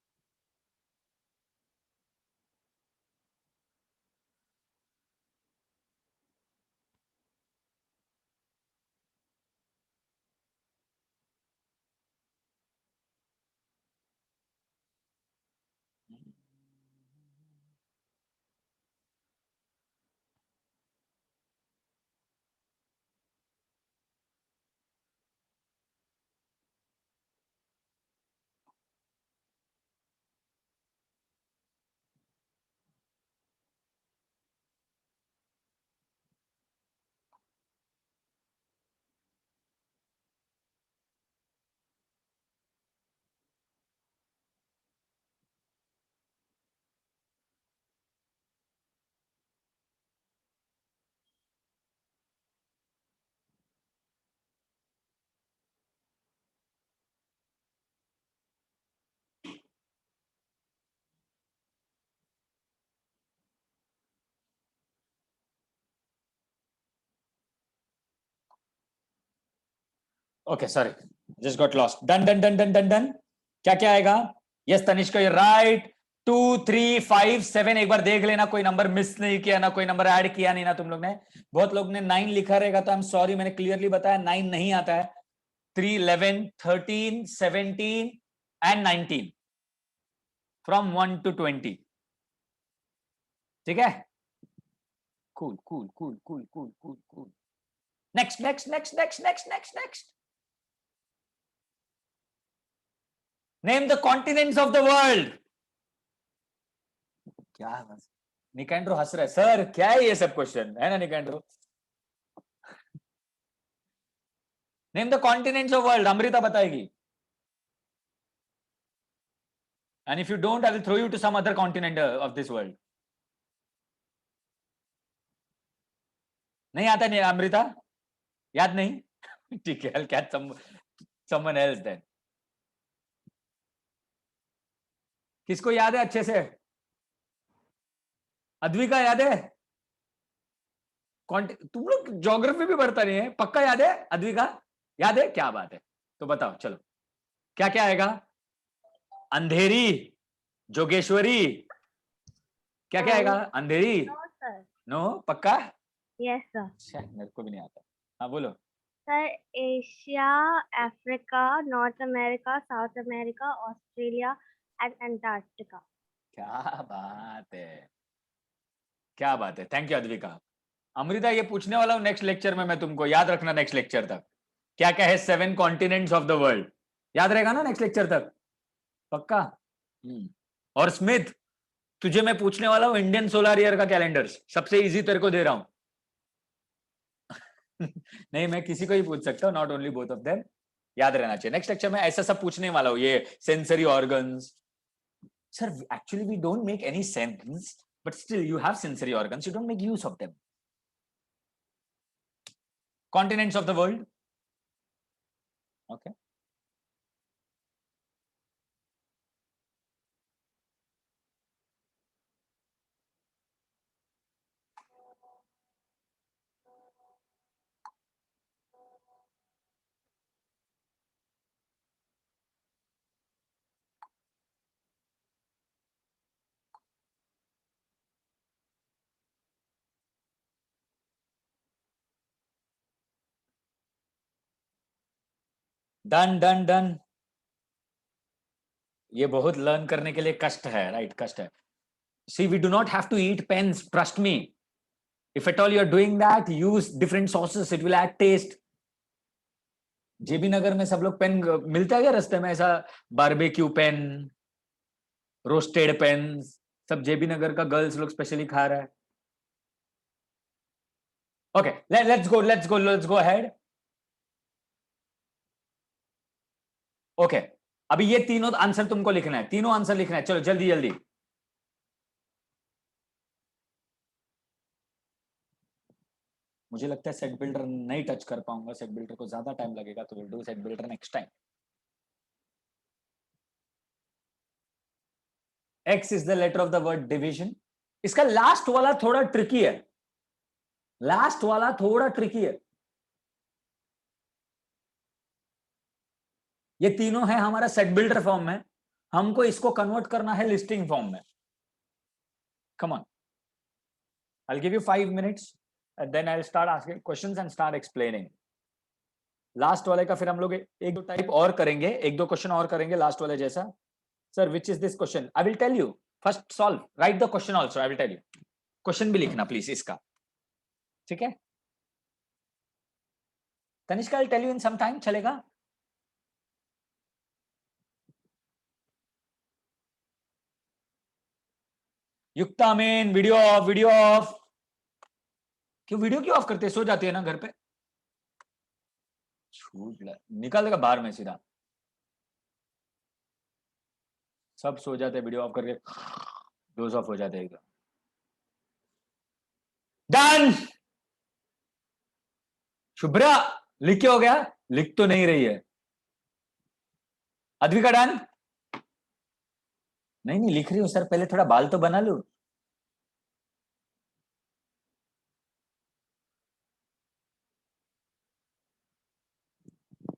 Okay sorry, just got lost. Done done done done done done. क्या आएगा? Yes Tanishka you right. 2 3 5 7 एक बार देख लेना, कोई number miss नहीं किया ना, कोई नंबर ऐड किया नहीं ना तुम लोग ने। बहुत लोग ने 9 लिखा रहेगा तो आई एम सॉरी, मैंने क्लियरली बताया 9 नहीं आता है। 3 11 13 17 and 19 from 1 to 20. ठीक है? Cool, cool, cool, cool, cool, cool, cool. Next. Name the continents of the world. क्या निकेंड्रो हंस रहा है, सर क्या है ये सब क्वेश्चन, है ना Nikendro? Name the continents of world, Amrita बताएगी. And if you don't, I will throw you to some other continent of this world. नहीं आता नहीं अमृता, याद नहीं? ठीक है, I'll catch someone else then. किसको याद है अच्छे से? अद्विका याद है? तुम लोग ज्योग्राफी भी पढ़ता नहीं है, पक्का याद है? अद्विका याद है? क्या बात है, तो बताओ चलो क्या क्या आएगा? अंधेरी, जोगेश्वरी, क्या क्या आएगा? अंधेरी? नो, पक्का? Yes sir. मेरे को भी नहीं आता. हाँ बोलो. Sir Asia, Africa, north America, south America, Australia and Antarctica. क्या बात है, क्या बात है. Thank you Advika. अमृता ये पूछने वाला हूं नेक्स्ट लेक्चर में मैं तुमको, याद रखना नेक्स्ट लेक्चर तक क्या क्या है 7 कॉन्टिनेंट्स ऑफ द वर्ल्ड. याद रहेगा ना नेक्स्ट लेक्चर तक? पक्का. और स्मिथ तुझे मैं पूछने वाला हूं इंडियन सोलर ईयर का कैलेंडर, सबसे इजी तेरे को दे रहा हूं. नहीं मैं किसी को ही पूछ सकता हूं, not only both of them. याद रहना चाहिए. नेक्स्ट लेक्चर में ऐसा सब पूछने वाला हूं. ये sensory organs, sir actually we don't make any sense but still you have sensory organs, you don't make use of them. Continents of the world. Okay. Done. ये बहुत लर्न करने के लिए कष्ट है, राइट? कष्ट है. See, we do not have to eat pens, trust me. If at all you are doing that, use different sauces, it will add taste. जेबी नगर में सब लोग पेन मिलता है क्या रास्ते में? ऐसा बारबेक्यू पेन, रोस्टेड पेन, सब जेबी नगर का गर्ल्स लोग स्पेशली खा रहा है. Okay, let's go ahead. Okay, अभी ये तीनों आंसर तुमको लिखना है, तीनों आंसर लिखना है. चलो जल्दी. मुझे लगता है सेट बिल्डर नहीं टच कर पाऊंगा, सेट बिल्डर को ज्यादा टाइम लगेगा, तो will do set builder next time. X is the letter of the word division. इसका लास्ट वाला थोड़ा ट्रिकी है, ये तीनों है हमारा सेट बिल्डर फॉर्म में, हमको इसको कन्वर्ट करना है लिस्टिंग फॉर्म में. Come on, I'll give you 5 minutes and then I'll start asking questions and start explaining. Last वाले का फिर हम लोग एक दो टाइप और करेंगे, एक दो क्वेश्चन और करेंगे लास्ट वाले जैसा. Sir which is this question? I will tell you. First solve, write the question also. I will tell you. Question भी लिखना प्लीज इसका, ठीक है? Tanishka, I tell you in some time, चलेगा? युक्ता मेन, वीडियो ऑफ. क्यों वीडियो ऑफ करते? सो जाती है ना घर पे. निकाल देगा बाहर में सीधा, सब सो जाते वीडियो ऑफ करके, डोज ऑफ हो जाते हैं एकदम. डन. शुभ्रा लिख के हो गया? लिख तो नहीं रही है. अद्विका डन? नहीं लिख रही हूं सर, पहले थोड़ा बाल तो बना लूं.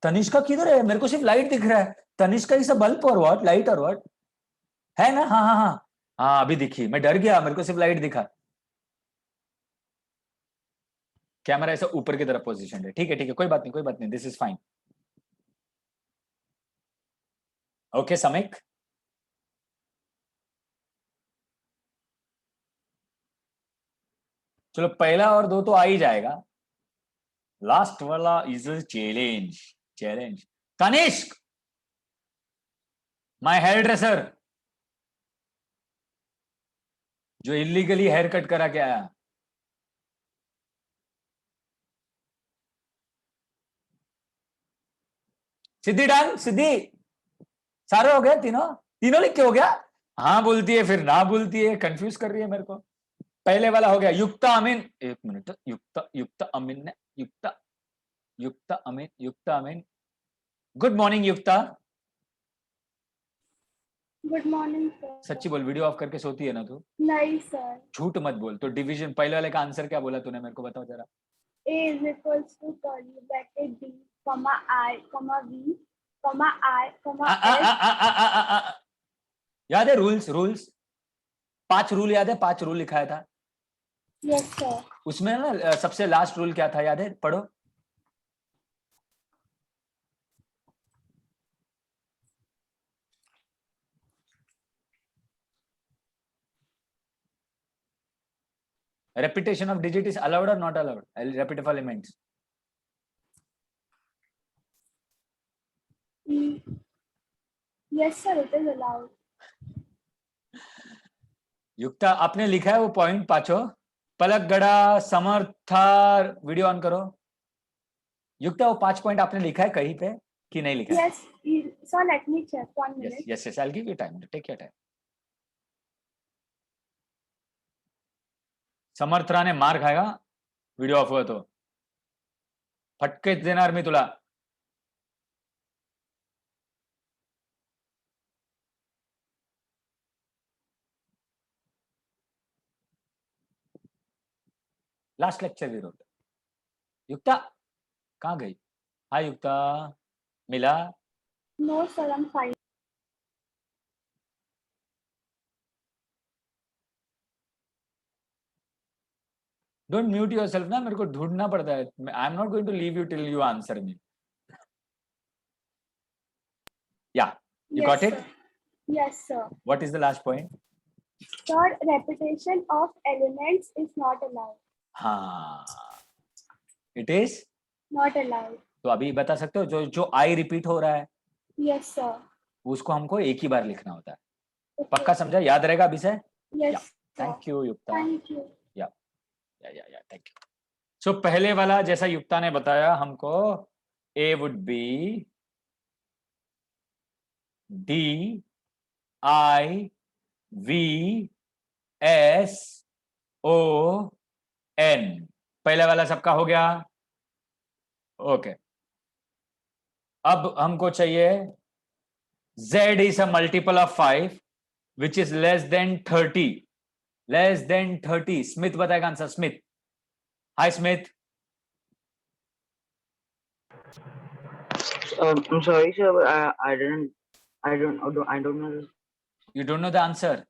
तनिष्का किधर है? मेरे को सिर्फ लाइट दिख रहा है. तनिष्का इज अ बल्ब और व्हाट? लाइट और व्हाट है ना? हाँ अभी दिखी. मैं डर गया, मेरे को सिर्फ लाइट दिखा. कैमरा ऐसा ऊपर की तरफ पोजीशन है. ठीक है कोई बात नहीं, this is fine. Okay Samik, चलो पहला और दो तो आ ही जाएगा, लास्ट वाला is challenge. Challenge Tanishk, my hairdresser, जो इलीगली हेयर कट करा के आया। सिद्धि डन, सिद्धि सारे हो गए, तीनों तीनों लिख के हो गया। हाँ बोलती है फिर ना बोलती है, कंफ्यूज कर रही है मेरे को। पहले वाला हो गया, युक्ता अमीन, एक मिनट, युक्ता युक्ता अमीन ने, Yukta Yukta Amin, Yukta Amin, good morning Yukta. Good morning sir. सच्ची बोल, वीडियो ऑफ करके सोती है ना तू? नहीं सर। झूठ मत बोल। तो डिवीजन पहले वाले का आंसर क्या बोला तूने, मेरे को बताओ जरा। A is equals to curly bracket D, comma I, comma V, comma I, comma S. याद है रूल्स? रूल्स 5 रूल याद है? 5 रूल लिखाया था Yes sir. उसमें ना, सबसे लास्ट रूल क्या था याद है? पढ़ो। Repetition of digit is allowed or not allowed? Repetitive elements. Yes sir, it is allowed. युक्ता आपने लिखा है वो पॉइंट पांचों? पलक गड़ा, समर्था, वीडियो ऑन करो। युक्ता वो 5 पॉइंट आपने लिखा है कहीं पे कि नहीं लिखा है? Yes sir, let me check 1 minute. Yes, I'll give you time. Take your time. समर्थरा ने मार खाएगा वीडियो ऑफ हुआ तो, फटके देणार मी तुला। Last lecture we wrote. Yukta कहाँ गई? हाय युक्ता, मिला? No sir, I'm fine. Don't mute yourself ना, मेरे को ढूंढना पड़ता है। I am not going to leave you till you answer me. या you Yes got it? sir. Yes sir. What is the last point? Sir, repetition of elements is not allowed. हाँ, it is Not allowed. तो अभी बता सकते हो, जो जो I repeat हो रहा है Yes sir. उसको हमको एक ही बार लिखना होता है। Okay. पक्का समझा? याद रहेगा अभी से? Yes sir. Thank you Yukta. Thank you. या थैंक यू। सो पहले वाला जैसा युक्ता ने बताया हमको, A would be D I V S O N. पहले वाला सबका हो गया? ओके। अब हमको चाहिए Z is a multiple of 5 which is less than 30. Less than 30. Smith बताएगा answer. Smith, hi Smith. I'm sorry, sir. But I don't know. You don't know the answer?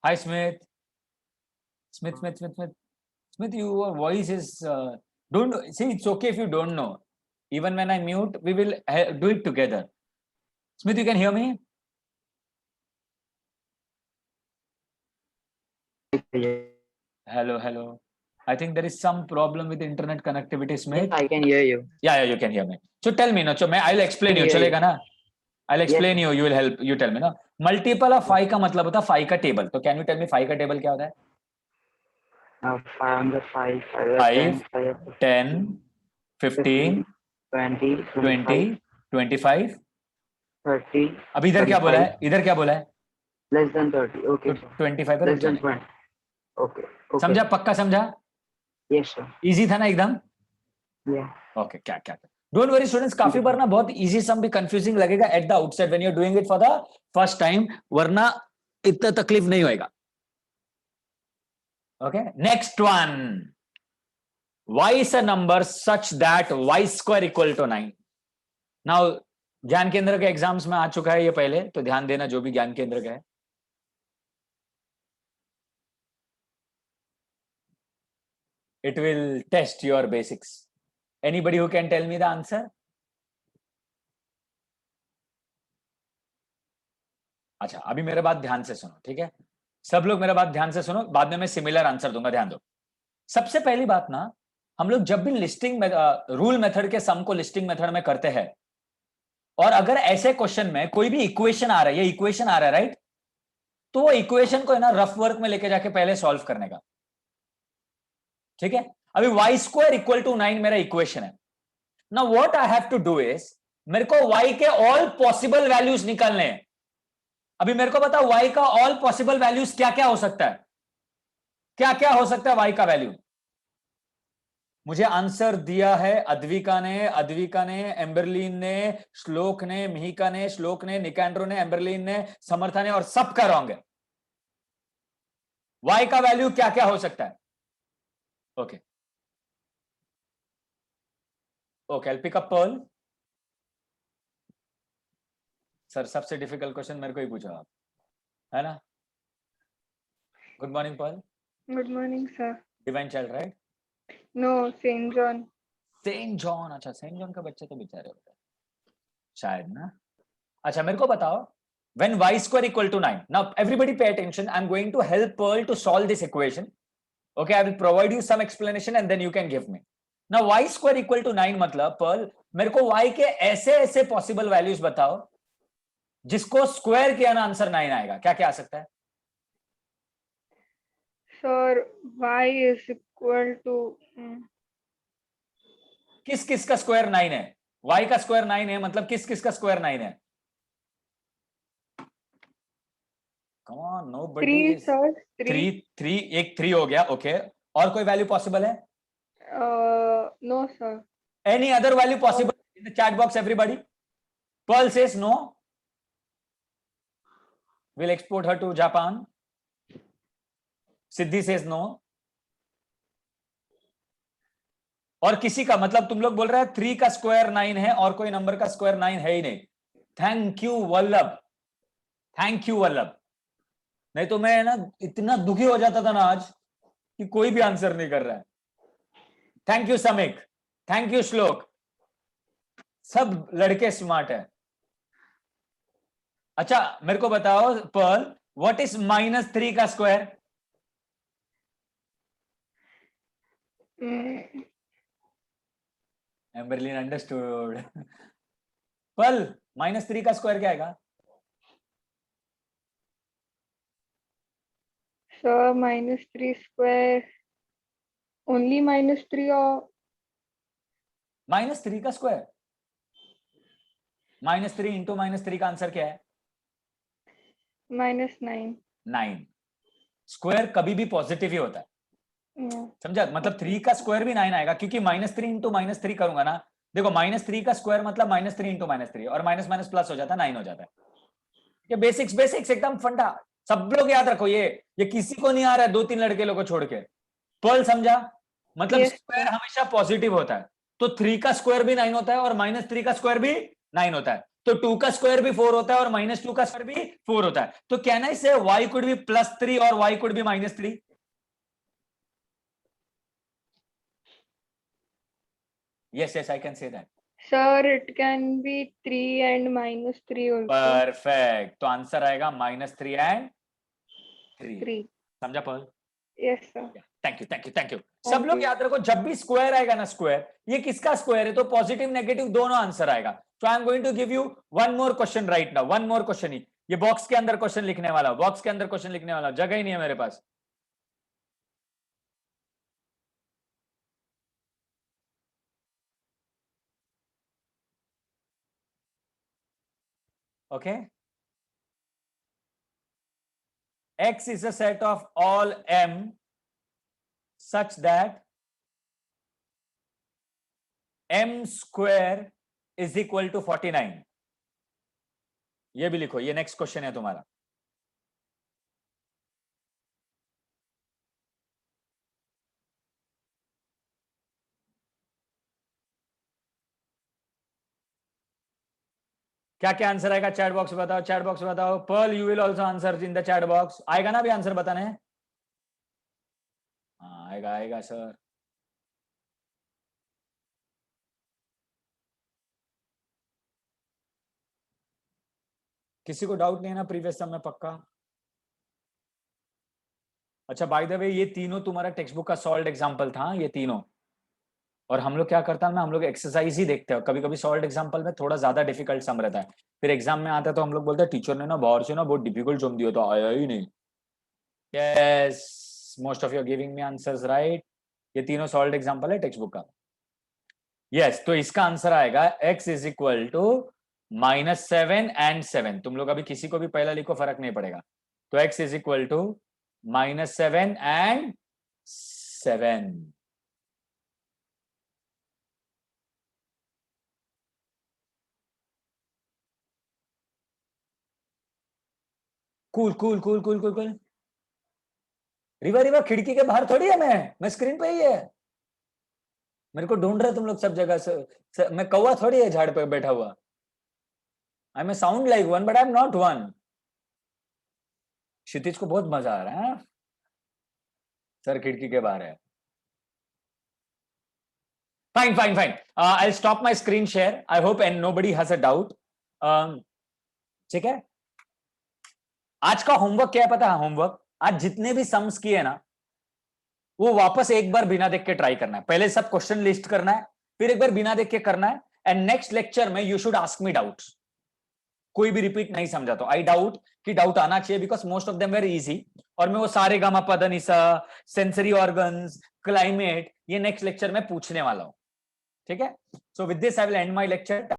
Hi Smith. Smith, your voice is don't see. It's okay if you don't know. Even when I mute, we will do it together. Smith, you can hear me? Hello. I think there is some problem with internet connectivity, Smith. Yes, I can hear you. Yeah, you can hear me. So tell me, no. So I'll explain you. चलेगा ना? I'll explain you. You will help. You tell me, no. Multiple of 5 का मतलब होता है 5 का table. तो can you tell me 5 का table क्या होता है? 5, 10, 15, 20, 25, 30. अब इधर क्या बोला है? इधर क्या बोला है? Less than 30. Okay. तो 25 Less than 20. Okay. समझा? पक्का समझा? Yes, sir. इजी था ना एकदम? Yeah. ओके, क्या डोंट वरी स्टूडेंट्स, काफी बार ना बहुत इजी सम भी कंफ्यूजिंग लगेगा at the outset when you are doing it for the first time, वरना इतना तकलीफ नहीं होएगा। Okay, next one, y is a number such that y square equal to 9. Now ज्ञान केंद्र के एग्जाम्स में आ चुका है ये पहले, तो ध्यान देना जो भी ज्ञान केंद्र का है। It will test your basics. Anybody who can tell me the answer? अच्छा अभी मेरे बात ध्यान से सुनो, ठीक है? सब लोग मेरा बात ध्यान से सुनो, बाद में मैं सिमिलर आंसर दूंगा, ध्यान दो। सबसे पहली बात ना, हम लोग जब भी लिस्टिंग रूल मेथड के सम को लिस्टिंग मेथड में करते हैं, और अगर ऐसे क्वेश्चन में कोई भी इक्वेशन आ रहा है, ये इक्वेशन आ रहा है राइट, तो वो इक्वेशन को है ना रफ वर्क में लेके जाके पहले सॉल्व करने का, ठीक है? अभी वाई स्क्वायर इक्वल टू 9 मेरा इक्वेशन है ना। What I have to do is, मेरे को y के ऑल पॉसिबल वैल्यूज निकालने हैं। अभी मेरे को बताओ y का ऑल पॉसिबल वैल्यूज क्या क्या हो सकता है, क्या क्या हो सकता है y का वैल्यू? मुझे आंसर दिया है अद्विका ने, एम्बरलीन ने, श्लोक ने, मिहिका ने, श्लोक ने, निकैंड्रो ने, एम्बरलीन ने, समर्था ने, और सबका रॉन्ग है। y का वैल्यू क्या क्या हो सकता है? Okay okay, I'll pick up Pearl. Sir सबसे डिफिकल्ट क्वेश्चन मेरे को ही पूछा आप, है ना? Good morning Pearl. Good morning, sir. Divine child right? No, Saint John. Saint John, अच्छा सेंट जॉन के बच्चे तो बेचारे होते हैं शायद ना। अच्छा मेरे को बताओ, when y square equal to 9, now everybody pay attention, I'm going to help Pearl to solve this equation. Okay, I will provide you some explanation and then you can give me. Now y square equal to 9 मतलब Pearl, मेरे को y के ऐसे ऐसे possible values बताओ जिसको square किया ना आंसर 9 आएगा। क्या क्या आ सकता है? Sir, y is equal to किस किस का स्क्वायर 9 है? y का स्क्वायर 9 है मतलब किस किस का स्क्वायर 9 है? Come on, nobody 3, is sir. 3 एक 3 हो गया। ओके और कोई वैल्यू पॉसिबल है? No, sir. Any other value possible in the chat box everybody? Pearl says no. We'll export her to Japan. Siddhi says no. और किसी का मतलब तुम लोग बोल रहे हैं 3 का स्क्वायर 9 है और कोई नंबर का स्क्वायर 9 है ही नहीं। Thank you Vallabh, thank you Vallabh. नहीं तो मैं ना इतना दुखी हो जाता था ना आज कि कोई भी आंसर नहीं कर रहा है। Thank you Samik, thank you श्लोक, सब लड़के स्मार्ट है। अच्छा मेरे को बताओ पर्ल, व्हाट इज -3 का स्क्वायर? एम्बरलिन अंडरस्टूड। पर्ल -3 का स्क्वायर क्या आएगा? Sir, -3 square. Only -3 or -3 का स्क्वायर, -3 इंटू -3 का आंसर क्या है? -9. 9। स्क्वायर कभी भी पॉजिटिव ही होता है, Yeah. समझा? मतलब 3 का स्क्वायर भी 9 आएगा क्योंकि -3 इंटू -3 करूंगा ना। देखो -3 का स्क्वायर मतलब -3 इंटू -3 और माइनस माइनस प्लस हो जाता है, 9 हो जाता है। ये बेसिक्स बेसिक्स एकदम फंडा, सब लोग याद रखो। ये किसी को नहीं आ रहा है, 2-3 लड़के लोगों को छोड़ के। पर्ल समझा? मतलब Yes, स्क्वायर हमेशा पॉजिटिव होता है, तो 3 का स्क्वायर भी 9 होता है और -3 का स्क्वायर भी 9 होता है, तो 2 का स्क्वायर भी 4 होता है और -2 का स्क्वायर भी 4 होता है। तो कैन आई से y कुड बी +3 और y could be -3? Yes, yes, I can say that. sir, it can be 3 and -3 also. Perfect. तो आंसर आएगा -3 and 3। 3. समझा Pearl? Yes, sir. Thank you thank you thank you. सब लोग याद रखो, जब भी स्क्वायर आएगा ना, स्क्वायर ये किसका स्क्वायर है? तो पॉजिटिव नेगेटिव दोनों आंसर आएगा। So I am going to give you one more question right now, one more question ही। ये बॉक्स के अंदर क्वेश्चन लिखने वाला, बॉक्स के अंदर क्वेश्चन लिखने वाला, जगह ही नहीं है मेरे पास। Okay, X is a set of all M such that M square is equal to 49। ये भी लिखो, ये नेक्स्ट क्वेश्चन है तुम्हारा। क्या क्या आंसर आएगा चैट बॉक्स में बताओ, चैट बॉक्स में बताओ। Pearl you will also answer in the chat box. आएगा ना भी आंसर बताने? हाँ आएगा आएगा सर। किसी को डाउट नहीं है ना प्रीवियस सम में? पक्का? अच्छा, बाय द वे ये तीनों तुम्हारा टेक्स्ट बुक का सॉल्व्ड एग्जांपल था, ये तीनों। और हम लोग क्या करता है ना, हम लोग एक्सरसाइज ही देखते हैं। कभी कभी सॉल्व्ड एग्जांपल में थोड़ा ज्यादा डिफिकल्ट सम रहता है, फिर एग्जाम में आता है तो हम लोग बोलते हैं टीचर ने ना बाहर से ना बहुत डिफिकल्ट सम दिया तो आया ही नहीं। Yes, most of you are giving me answers right. ये तीनों सॉल्व्ड एग्जांपल है टेक्स्ट बुक का। यस, तो इसका आंसर आएगा x is equal to -7 and 7। तुम लोग अभी किसी को भी पहला लिखो, फर्क नहीं पड़ेगा। तो x is equal to -7 and 7। Cool cool cool cool cool cool. Riva Riva खिड़की के बाहर थोड़ी है, मैं स्क्रीन पे ही है। मेरे को ढूंढ रहे तुम लोग सब जगह से। मैं कौवा थोड़ी है झाड़ पे बैठा हुआ। I may sound like one but I am not one. Kshitij को बहुत मजा आ रहा है। सर खिड़की के बाहर है। Fine fine fine, I stop my screen share. I hope and nobody has a doubt. ठीक है, आज का होमवर्क क्या है पता है? होमवर्क आज जितने भी सम्स किए ना, वो वापस एक बार बिना देख के ट्राई करना है। पहले सब क्वेश्चन लिस्ट करना है, फिर एक बार बिना देख के करना है। एंड नेक्स्ट लेक्चर में you should ask me doubts. कोई भी रिपीट नहीं समझा तो आई डाउट कि डाउट आना चाहिए, because most of them very easy. और मैं वो सारे गामा पद निसा, सेंसरी ऑर्गन्स, क्लाइमेट, ये नेक्स्ट लेक्चर में पूछने वाला हूं। ठीक है, so with this I will and my lecture.